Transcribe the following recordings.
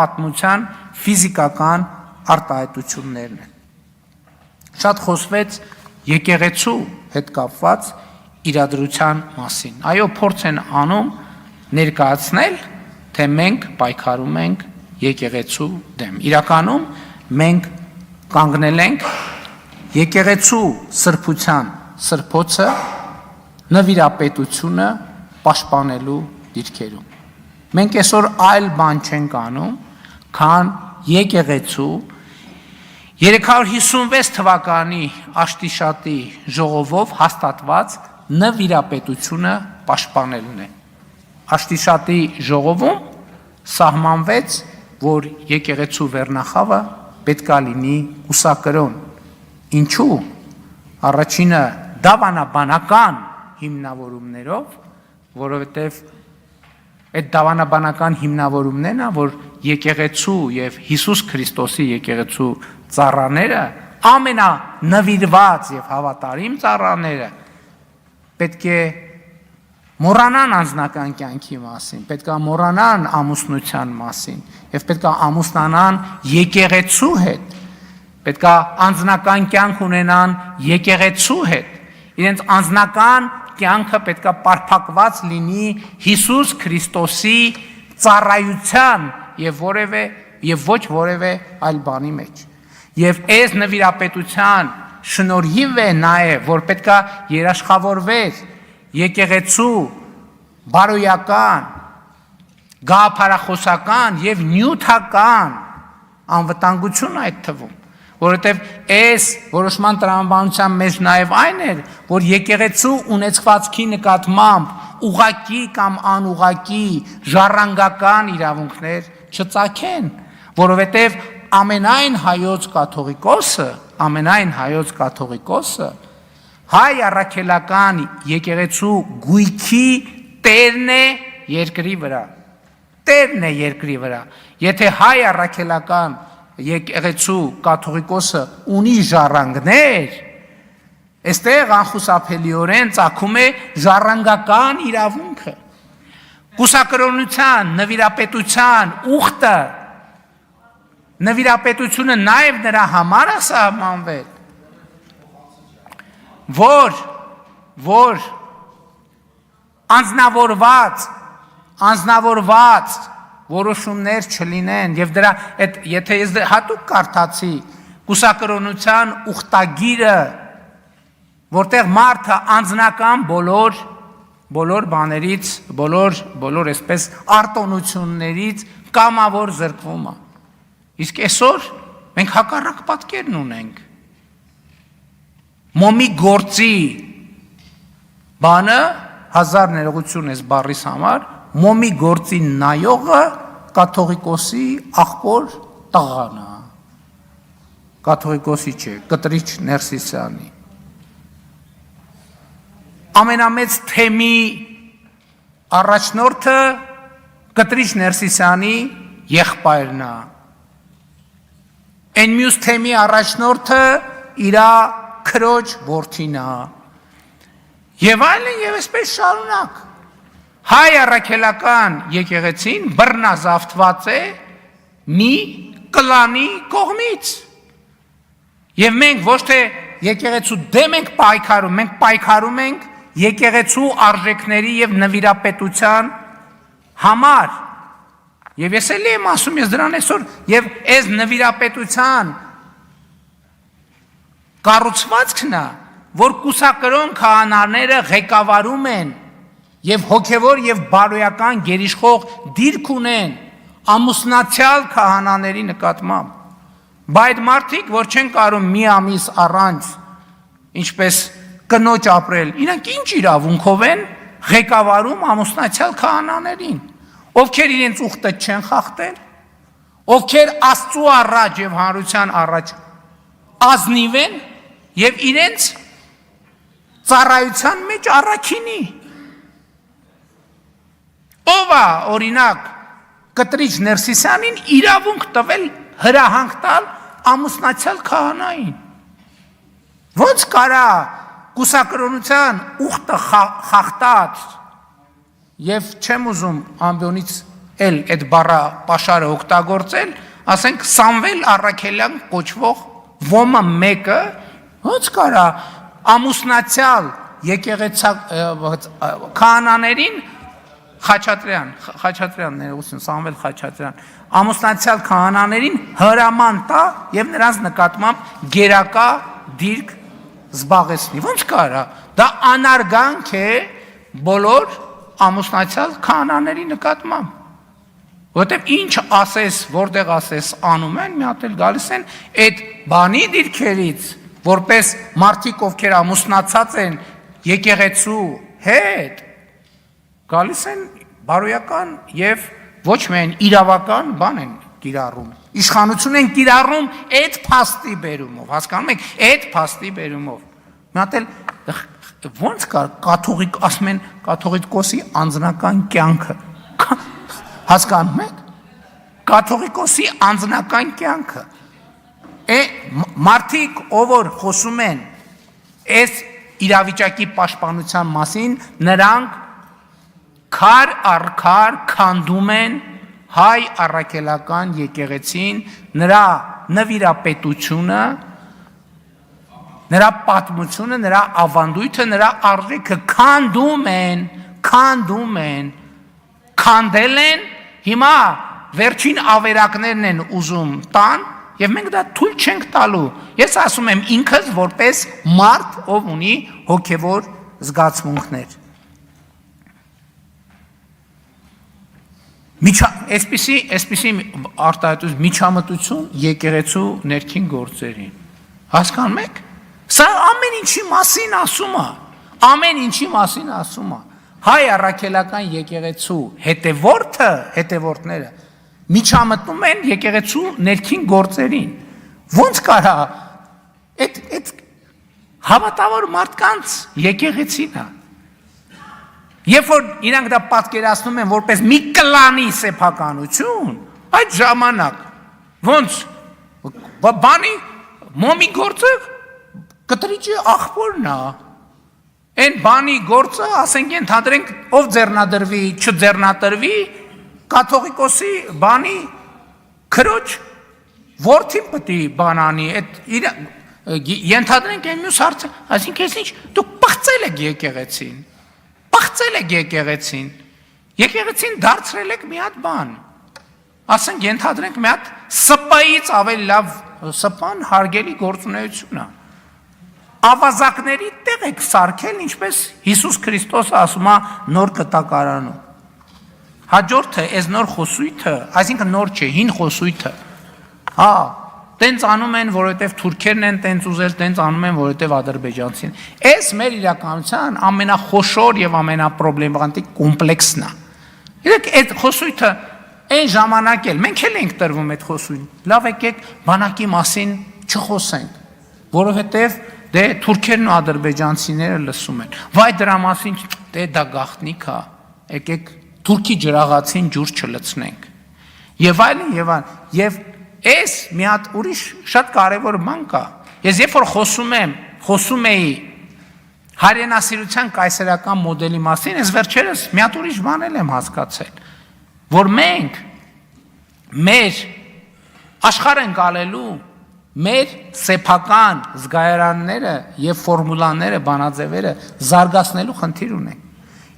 պատմության ֆիզիկական արտահայտություններն են։ Շատ խոսվեց եկեղեցու հետ կապված իրադրության մասին։ Այո, փորձ են անում ներկայացնել, թե մենք պայքարում ենք եկեղեցու դեմ։ Իրականում մենք կանգնել ենք եկեղեցու սրբության սրբոցը նվիրապետությունը պաշտպանելու դիրքերում։ Մենք այսօր այլ բան չենք անում, քան եկեղեցու 356 թվականի աշտիշատի ժողովով հաստատված նվիրապետությունը պաշտպանելն է։ Աշտիշատի ժողովում սահմանվեց, որ եկեղեցու վերնախավը պետք է լինի կուսակրոն։ Ինչու՞։ Առաջինը դավանաբանական հիմնավորումներով, որովհետև այդ դավանաբանական հիմնավորումներն է, որ եկեղեցու եւ Հիսուս Քրիստոսի եկեղեցու ծառաները ամենանվիրված եւ հավատարիմ ծառաները պետք է մոռանան անձնական կյանքի մասին, պետք է մոռանան ամուսնության մասին եւ պետք է ամուսնանան եկեղեցու հետ, պետք է անձնական կյանք ունենան եկեղեցու հետ, իրենց անձնական կյանքը պետք է պարփակված լինի Հիսուս Քրիստոսի ծառայության եւ ոչ որևէ այլ բանի մեջ։ Եվ այս նվիրապետության շնորհիվ է նաեւ, որ պետք է երաշխավորվեր եկեղեցու բարոյական, գաղափարախոսական եւ նյութական անվտանգություն այդ թվում, որովհետեւ այս որոշման տրամաբանության մեջ նաեւ այն էր, որ եկեղեցու ունեցվածքի նկատմամբ ուղակի կամ անուղակի ժառանգական իրավունքներ չծագեն, որովհետեւ ամենայն հայոց կաթողիկոսը հայ առաքելական եկեղեցու գույքի տերն է երկրի վրա։ Տերն է երկրի վրա։ Եթե հայ առաքելական եկեղեցու կաթողիկոսը ունի ժառանգներ, այստեղ անխուսափելիորեն ծագում է ժառանգական իրավունքը։ Կուսակրոնության, նվիրապետության ուխտը, նվիրապետությունը նաև նրա համար է սահմանվել, որ անձնավորված որոշումներ չլինեն եւ դրա այդ եթե ես հատուկ կարդացի կուսակրոնության ուխտագիրը, որտեղ մարդը անձնական բոլոր բաներից, բոլոր այսպես արտոնություններից կամավոր զրկվում է։ Իսկ այսօր մենք հակառակ պատկերն ունենք։ Մոմի գործի բանը 1000 ներողություն ես բառիս համար, մոմի գործի նայողը կաթողիկոսի աղբոր տղան է։ Կաթողիկոսի չէ, Կտրիչ Ներսիսյանի։ Ամենամեծ թեմի առաջնորդը Կտրիչ Ներսիսյանի եղբայրն է։ Այն մյուս թեմի առաջնորդը իրա քրոջ որդին է։ Եվ այլն եւ այսպես շարունակ։ Հայ առաքելական եկեղեցին բռնազավթված է մի կլանի կողմից։ Եվ մենք ոչ թե եկեղեցու դեմ ենք պայքարում, մենք պայքարում ենք եկեղեցու արժեքների եւ նվիրապետության համար։ Եվ ես էլի եմ ասում, ես դրան այսօր եւ այս նվիրապետության կառուցվածքն է, որ կուսակրոն քահանաները ղեկավարում են եւ հոգեվոր եւ բարոյական գերիշխող դիրք ունեն ամուսնացյալ քահանաների նկատմամբ։ Բայց այդ մարդիկ, որ չեն կարող մի ամիս առանց ինչպես կնոջ ապրել, իրանք ինչ իրավունքով են ղեկավարում ամուսնացյալ քահանաներին, ովքեր իրենց ուխտը չեն խախտել, ովքեր Աստծու առաջ եւ հանրության առաջ ազնիվ են եւ իրենց ծառայության մեջ առաքինի։ Ով է օրինակ Կտրիչ Ներսիսյանին իրավունք տվել հրահանգ տալ ամուսնացյալ քահանային։ Ոնց կարա կուսակրոնության ուխտը խախտած եւ չեմ ուզում ամբյոնից էլ այդ բառը պաշարը օգտագործել, ասենք Սամվել Առաքելյան կոչվող ոմը մեկը ոնց կարա ամուսնացյալ եկեղեցա քահանաներին Խաչատրյան ներողություն Սամվել Խաչատրյան ամուսնացյալ քահանաներին հրաման տա եւ նրանց նկատմամբ գերակա դիրք զբաղեցնի ոնց կարա դա անարգանք է բոլոր ամուսնացյալ քահանաների նկատմամբ որտեւ ինչ ասես որտեղ ասես անում են մի հատ էլ գալիս են այդ բանի դիրքերից որպես մարդիկ ովքեր ամուսնացած են եկեղեցու հետ գալիս են բարոյական եւ ոչ միայն իրավական բան են կիրառում իշխանություն են կիրառում այդ փաստի բերումով հասկանում եք այդ փաստի բերումով մի հատ էլ ոնց կա կաթողիկ ասում են կաթողիկոսի անձնական կյանքը հասկանում եք կաթողիկոսի անձնական կյանքը մարդիկ ով որ խոսում են այս իրավիճակի պաշտպանության մասին նրանք քար առ քար քանդում են հայ առաքելական եկեղեցին նրա նվիրապետությունը նրա պատմությունը նրա ավանդույթը նրա արժեքը քանդում են քանդել են հիմա վերջին ավերակներն են ուզում տան եւ մենք դա թույլ չենք տալու ես ասում եմ ինքս որպես մարդ ով ունի հոգեվոր զգացմունքներ այսպիսի արտահայտություն միջամտություն եկեղեցու ներքին գործերին հասկանում եք սա ամեն ինչի մասին ասում է հայ առաքելական եկեղեցու հետևորդները միջամտնում են եկեղեցու ներքին գործերին ոնց կարա այդ հավատավոր մարդկանց եկեղեցին է երբ որ իրանք դա պատկերացնում են որպես մի կլանի սեփականություն այդ ժամանակ ոնց բանի մոմի գործը կտրիճի աղբորն է այն բանի գործը ասենք ընդհանրենք ով ձեռնադրվի չձեռնադրվի կաթողիկոսի բանի քրոջ որդին պետք է բանանի այդ ընդհանրենք այն մյուս հարցը այսինքն ինչ դուք պղծել եք եկեղեցին դարձրել եք մի հատ բան ասենք ընդհանրենք մի հատ սպայից ավելի լավ սպան հարգելի գործունեություն է ավազակների տեղ եք սարքել ինչպես Հիսուս Քրիստոսը ասում է նոր կտակարանում հաջորդը այս նոր խոսույթը այսինքն նոր չէ հին խոսույթը հա տենց անում են որովհետև թուրքերն են տենց ուզել տենց անում են որովհետև ադրբեջանցին այս մեր իրականության ամենախոշոր եւ ամենապրոբլեմատիկ կոմպլեքսն է իրեք այդ խոսույթը այն ժամանակ էլ մենք էլ ենք տրվում այդ խոսույթին լավ եկեք բանակի մասին չխոսենք որովհետև դե թուրքերն ու ադրբեջանցիները լսում են վայ դրա մասին դե դա գաղտնիք է եկեք թուրքի ջրաղացին ջուր չլցնենք եւ այլն եւ այս մի հատ ուրիշ շատ կարևոր բան կա ես երբ որ խոսում էի հայրենասիրության կայսերական մոդելի մասին ես վերջերս մի հատ ուրիշ բան եմ հասկացել որ մենք մեր աշխարհ ենք ալելու մեր սեփական զգայարանները եւ ֆորմուլաները բանաձևերը զարգացնելու խնդիր ունենք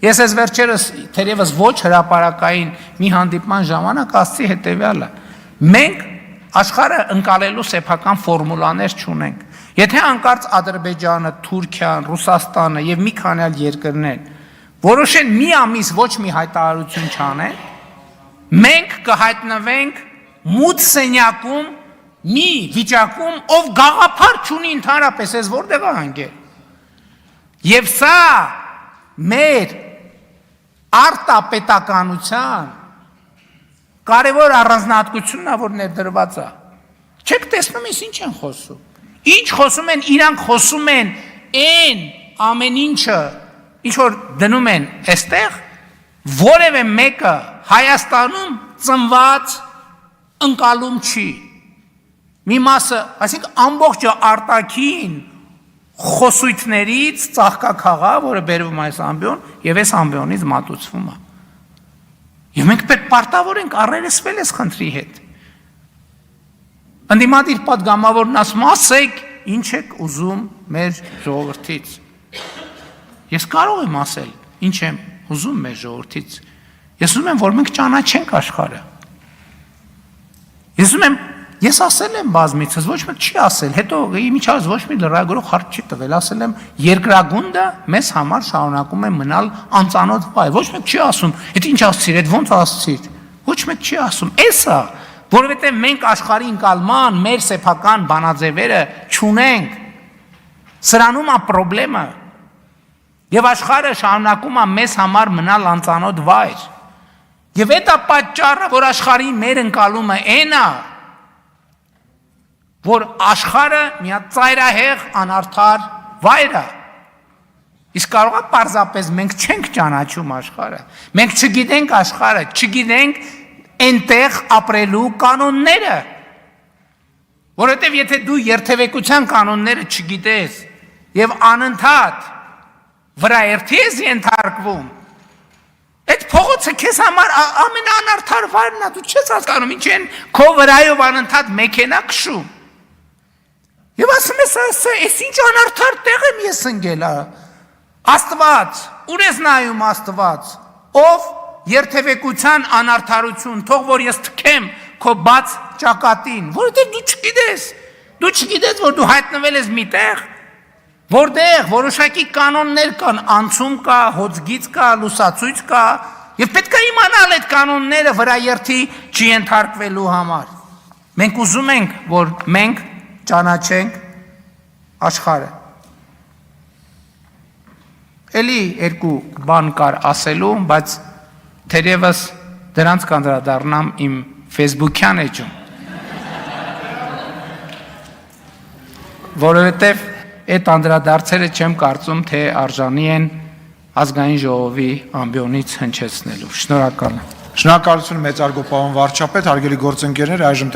ես այս վերջերս թերևս ոչ հրապարակային մի հանդիպման ժամանակ ասացի հետեւյալը մենք աշխարհը ընկալելու սեփական ֆորմուլաներ չունենք եթե անկարծ Ադրբեջանը, Թուրքիան, Ռուսաստանը եւ մի քանի այլ երկրներ որոշեն մի ամիս ոչ մի հայտարարություն չանեն մենք կհայտնվենք մութ սենյակում մի վիճակում ով գաղափար չունի ընդհանրապես ես որտեղ է հանգել եւ սա մեր արտապետականության կարևոր առանձնահատկությունն է որ ներդրված է չեք տեսնում ես ինչ են խոսում իրանք խոսում են այն ամեն ինչը ինչ որ դնում են այստեղ որևէ մեկը Հայաստանում ծնված ընկալում չի մի մասը այսինքն ամբողջը արտաքին խոսույթներից ծաղկակաղա որը բերվում այս ամբիոն եւ այս ամբիոնից մատուցվում է Եվ մենք պետք պարտավոր ենք առերեսվել այս խնդրի հետ։ Ընդդիմադիր պատգամավորն ասում ասեք, ինչ եք ուզում մեր ժողովրդից։ Ես կարող եմ ասել, ինչ եմ ուզում մեր ժողովրդից։ Ես ուզում եմ, որ մենք ճանաչենք աշխարհը։ Ես ասել եմ բազմիցս, ոչ մեկ չի ասել, հետո իմիջիայլոց ոչ մի լրագրող հարց չի տվել, ասել եմ երկրագունդը մեզ համար շարունակում է մնալ անծանոթ վայր։ Ոչ մեկ չի ասում, այդ ինչ ասցիր, այդ ոնց ասցիր։ Ոչ մեկ չի ասում, էսա, որովհետև մենք աշխարհի ընկալման մեր սեփական բանաձևերը չունենք։ Սրանում է խնդրեմը։ Եվ աշխարհը շարունակում է մեզ համար մնալ անծանոթ վայր։ Եվ դա պատճառը, որ աշխարհի մեր ընկալումը այն է, որ աշխարհը մի ծայրահեղ անարդար վայր է։ Իսկ կարող է պարզապես մենք չենք ճանաչում աշխարհը։ Մենք չգիտենք աշխարհը, չգիտենք այնտեղ ապրելու կանոնները։ Որովհետև եթե դու երթևեկության կանոնները չգիտես եւ անընդհատ վրաերթի ես ենթարկվում, այդ փողոցը քեզ համար ամենաանարդար վայրն է, դու չես հասկանում ինչ են քո վրայով անընդհատ մեքենա քշում։ Եվ ասում ես, այս ինչ անարդար տեղ եմ ես ընկել, Աստված, ուր ես նայում Աստված, ով երթևեկության անարդարություն, թող որ ես թքեմ քո բաց ճակատին, որովհետև դու չգիտես, որ դու հայտնվել ես մի տեղ, որտեղ որոշակի կանոններ կան, անցում կա, հոծգիծ կա, լուսացույց կա, եւ պետք է իմանալ այդ կանոնները վրաերթի չենթարկվելու համար։ Մենք ուզում ենք, որ մենք ճանաչենք աշխարհը։ Էլի երկու բան կար ասելու, բայց թերևս դրանց կանդրադառնամ իմ Facebook-յան էջում։ Որովհետև այդ անդրադարձերը չեմ կարծում, թե արժանի են ազգային ժողովի ամբիոնից հնչեցնելու։ Շնորհակալ եմ։ Շնորհակալություն մեծարգո պարոն վարչապետ, հարգելի գործընկերներ, այժմ